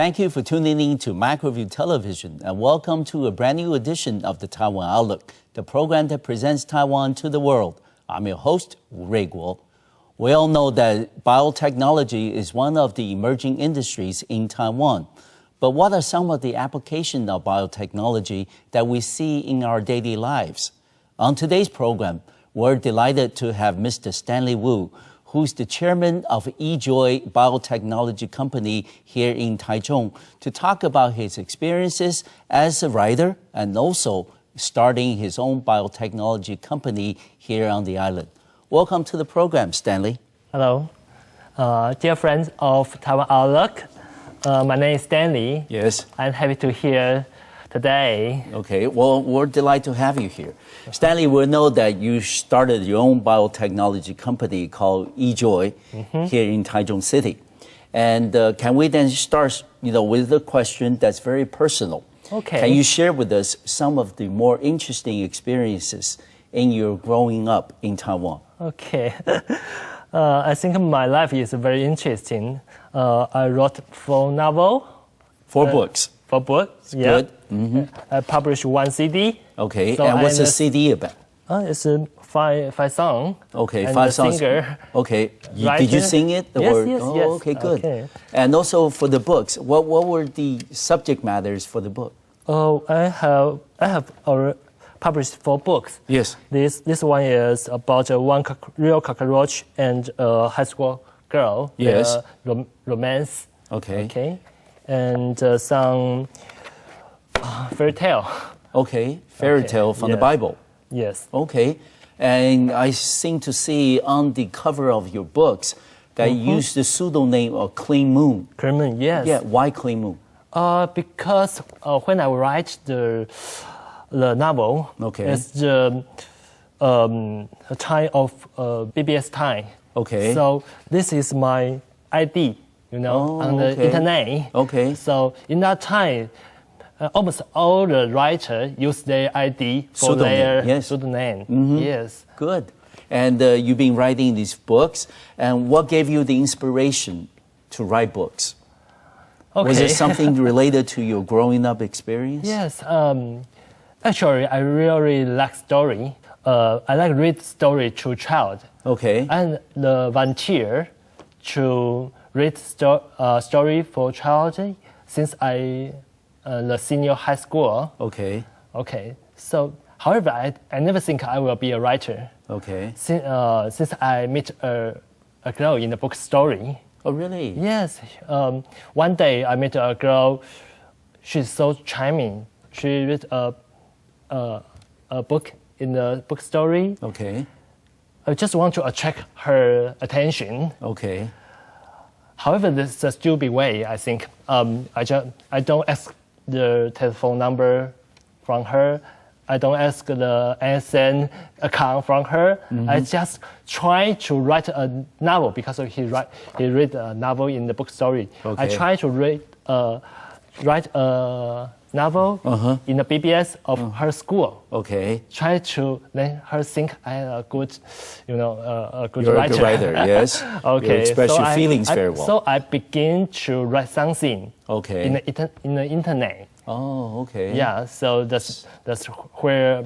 Thank you for tuning in to Macroview Television and welcome to a brand new edition of the Taiwan Outlook, the program that presents Taiwan to the world. I'm your host, Wu Ruiguo. We all know that biotechnology is one of the emerging industries in Taiwan. But what are some of the applications of biotechnology that we see in our daily lives? On today's program, we're delighted to have Mr. Stanley Wu, who's the chairman of Yijoi Biotechnology Company here in Taichung, to talk about his experiences as a writer and also starting his own biotechnology company here on the island. Welcome to the program, Stanley. Hello. Dear friends of Taiwan Outlook, my name is Stanley. Yes. I'm happy to here today. Okay, well, we're delighted to have you here. Stanley, we know that you started your own biotechnology company called Yijoi here in Taichung City. And can we then start, with a question that's very personal? Okay. Can you share with us some of the more interesting experiences in your growing up in Taiwan? Okay. I think my life is very interesting. I wrote 4 novels. 4 books. 4 books, yeah. Good. I published 1 CD. Okay, So and what's the CD about? It's 5 songs. Okay, and 5 the songs. Okay. Okay, did you sing it? Yes, yes. Okay, good. Okay. And also for the books, what were the subject matters for the book? Oh, I have already published 4 books. Yes. This one is about one real cockroach and a high school girl. Yes. Romance. Okay. Okay. And some fairy tale. Okay, fairy tale from the yes. Bible. Yes. Okay, and I seem to see on the cover of your books that you use the pseudonym of Clean Moon. Clean Moon, yes. Yeah, why Clean Moon? Because when I write the novel, Okay. it's the time of BBS time. Okay. So this is my ID, on the okay. internet. Okay. So in that time, almost all the writers use their ID for Pseudonym, their yes. pseudonym. Yes. Good. And you've been writing these books, and what gave you the inspiration to write books? Okay. Was it something related to your growing up experience? Yes. Actually, I really like story. I like read story to child. Okay. And the volunteer to read story for child since the senior high school. Okay. Okay. So, however, I never think I will be a writer. Okay. Since I met a girl in the book story. Oh, really? Yes. One day I met a girl. She's so charming. She read a book in the book story. Okay. I just want to attract her attention. Okay. However, this is a stupid way, I think. I don't ask the telephone number from her. I don't ask the MSN account from her. I just try to write a novel because he read a novel in the book story. Okay. I try to write a novel in the BBS of her school. Okay. Try to let her think I am a good, a good You're writer. a good writer, yes. Okay. You express so your feelings very well. So I begin to write something. Okay. In the internet. Oh, okay. Yeah. So that's where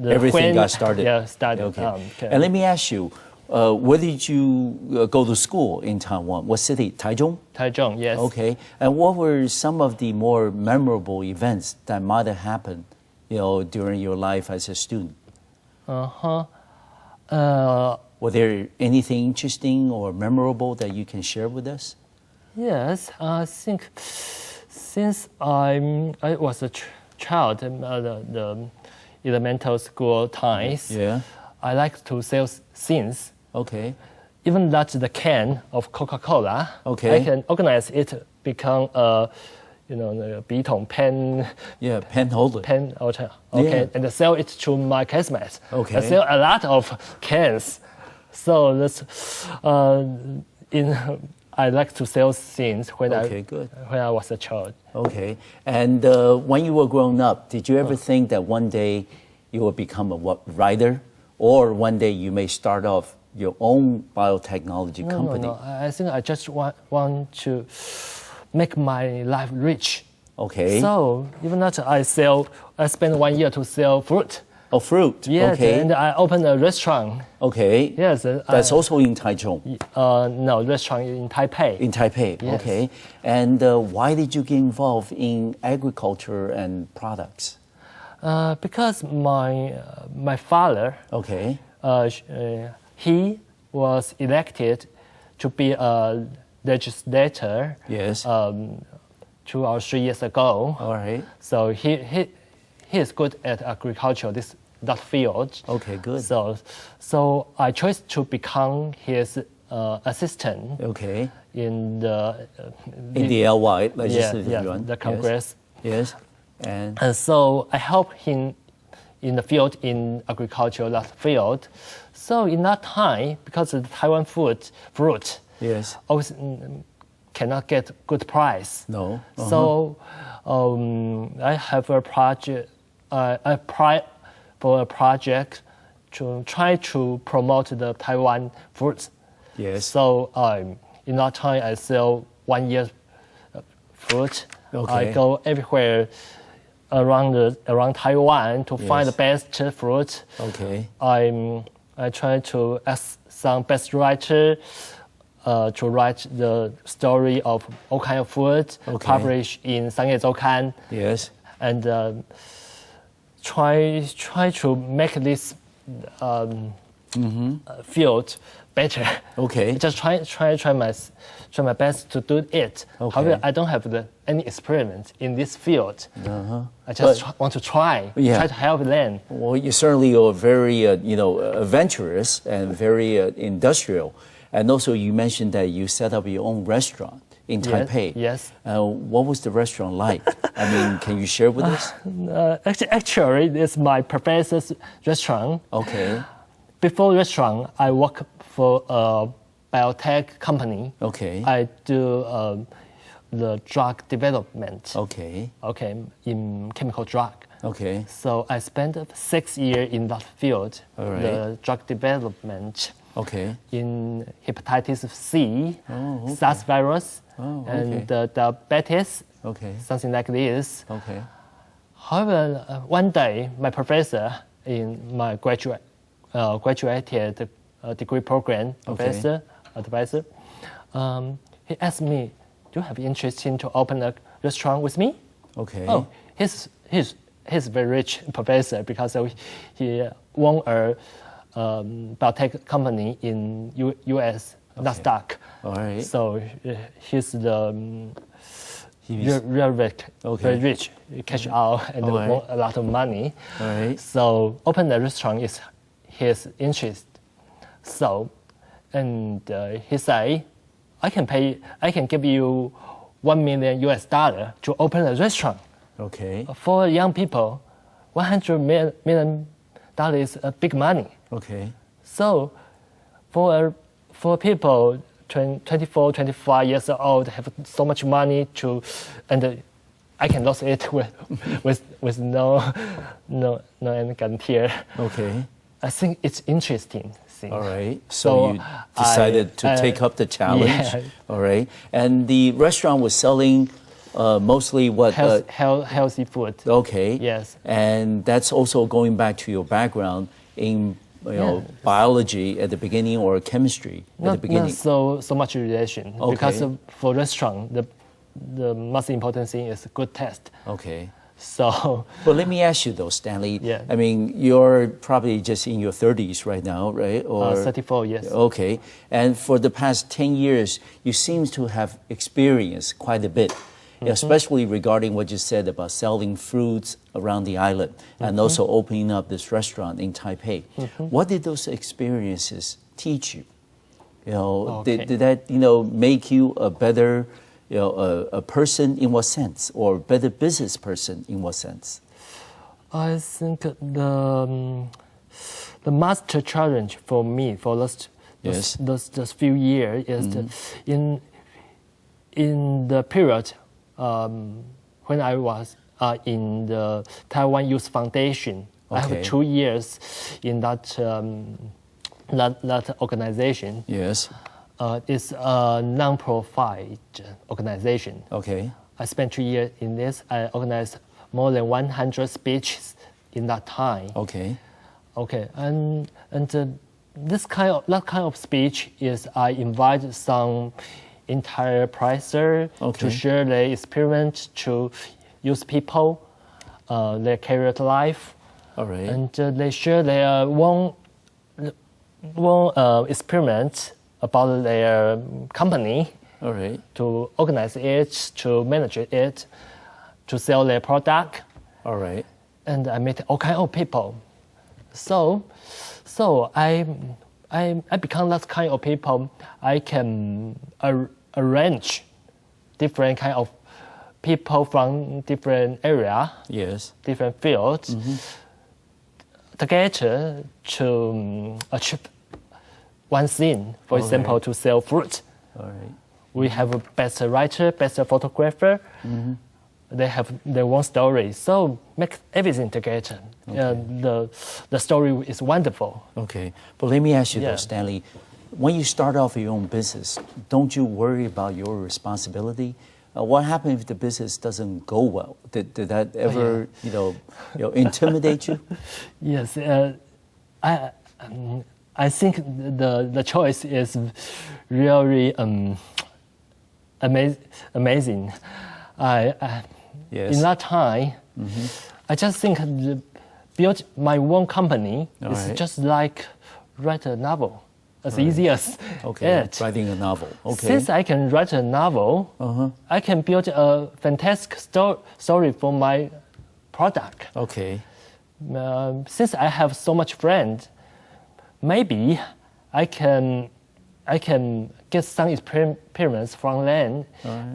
Everything got started. Yeah, started. Okay. And let me ask you, where did you go to school in Taiwan? What city? Taichung? Taichung, yes. Okay. And what were some of the more memorable events that might have happened, during your life as a student? Were there anything interesting or memorable that you can share with us? Yes, I think since I was a child, the elementary school times, Yeah. I like to sell things. Okay. Even that the can of Coca-Cola, Okay. I can organize it become a, the 笔筒 pen. Yeah, pen holder. Pen holder. Okay, Yeah. and sell it to my classmates. Okay. I sell a lot of cans. So that's I like to sell things when I was a child. Okay. And when you were growing up, did you ever think that one day you will become a writer, or one day you may start off your own biotechnology company? No. I think I just want to make my life rich. Okay. So even that I spent 1 year to sell fruit. Oh, fruit. Yes, Okay. and I opened a restaurant. Okay. Yes. That's also in Taichung. No, restaurant in Taipei. In Taipei. Yes. Okay. And why did you get involved in agriculture and products? Because my father, Okay. He was elected to be a legislator. Yes. 2 or 3 years ago. All right. So he is good at agriculture, that field. Okay, good. So I chose to become his assistant. Okay. In the LY legislative yuan. the Congress. Yes. And So I helped him in the field in agriculture, that field. So in that time, because the Taiwan fruit yes. always cannot get good price. No. So I have a project. I applied for a project to try to promote the Taiwan fruits. Yes. So in that time, I sell 1 year fruit. Okay. I go everywhere around Taiwan to find the best fruit. Okay. I try to ask some best writer to write the story of all kind of food, publish in 商业周刊. Yes. And try to make this field better. Okay. Just try my best to do it. Okay. However, I don't have any experiment in this field. I just want to try to help them. Well, you certainly are very, adventurous and very industrial. And also, you mentioned that you set up your own restaurant in Taipei. Yes. What was the restaurant like? I mean, can you share with us? Actually, it's my professor's restaurant. Okay. Before restaurant, I work for a biotech company. Okay. I do the drug development. Okay. Okay, in chemical drug. Okay. So I spent 6 years in that field, All right. the drug development. Okay. In hepatitis C, SARS virus, and diabetes, something like this. Okay. However, one day, my professor in my graduated degree program, advisor, he asked me, "Do you have interest in to open a restaurant with me?" Okay. Oh, he's very rich professor because he won a biotech company in U.S. Nasdaq. All right. So he's real rich, very rich, cash out and won a lot of money. All right. So open the restaurant is his interest. So, and he say, I can give you $1 million to open a restaurant. Okay. For young people, $100 million is a big money. Okay. So, for people 24, 25 years old have so much money and I can lose it with no any guarantee. Okay. I think it's interesting. All right. So you decided to take up the challenge. Yeah. All right. And the restaurant was selling mostly what? Healthy food. Okay. Yes. And that's also going back to your background in biology at the beginning or chemistry at the beginning. Not so much relation. Okay. Because for restaurant, the most important thing is good taste. Okay. So. But let me ask you though, Stanley. Yeah. I mean, you're probably just in your 30s right now, right? Or 34, yes. Okay. And for the past 10 years, you seem to have experienced quite a bit, especially regarding what you said about selling fruits around the island and also opening up this restaurant in Taipei. What did those experiences teach you? Did that, make you a better a person in what sense, or better business person in what sense? I think the master challenge for me for those few years is in the period when I was in the Taiwan Youth Foundation. I have 2 years in that organization. Yes. It's a non-profit organization. Okay. I spent 2 years in this. I organized more than 100 speeches in that time. Okay. Okay, and that kind of speech is I invite some enterpriser to share their experience to use people, their career life. All right. And they share their one experience about their company. All right. To organize it, to manage it, to sell their product. All right. And I met all kinds of people. So I become that kind of people. I can arrange different kind of people from different area, Yes. different fields, together to achieve one thing. For example, to sell fruit. All right. We have a better writer, better photographer. They have their own story. So make everything together. The story is wonderful. Okay. But let me ask you though, Stanley, when you start off your own business, don't you worry about your responsibility? What happens if the business doesn't go well? Did that ever, intimidate you? Yes. I think the choice is really amazing. In that time, I just think build my own company is just like write a novel, as easy as it. Writing a novel. Okay. Since I can write a novel, I can build a fantastic story for my product. Okay. Since I have so much friends, maybe I can get some experience from them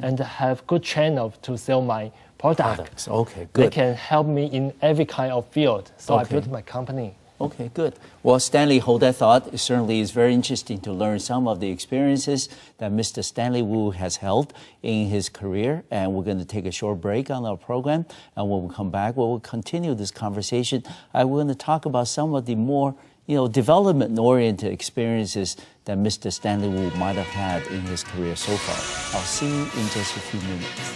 and have good channel to sell my products. Okay, good. They can help me in every kind of field. So I built my company. Okay, good. Well, Stanley, hold that thought. It certainly is very interesting to learn some of the experiences that Mr. Stanley Wu has held in his career. And we're going to take a short break on our program. And when we come back, we'll continue this conversation. We're going to talk about some of the more development-oriented experiences that Mr. Stanley Wu might have had in his career so far. I'll see you in just a few minutes.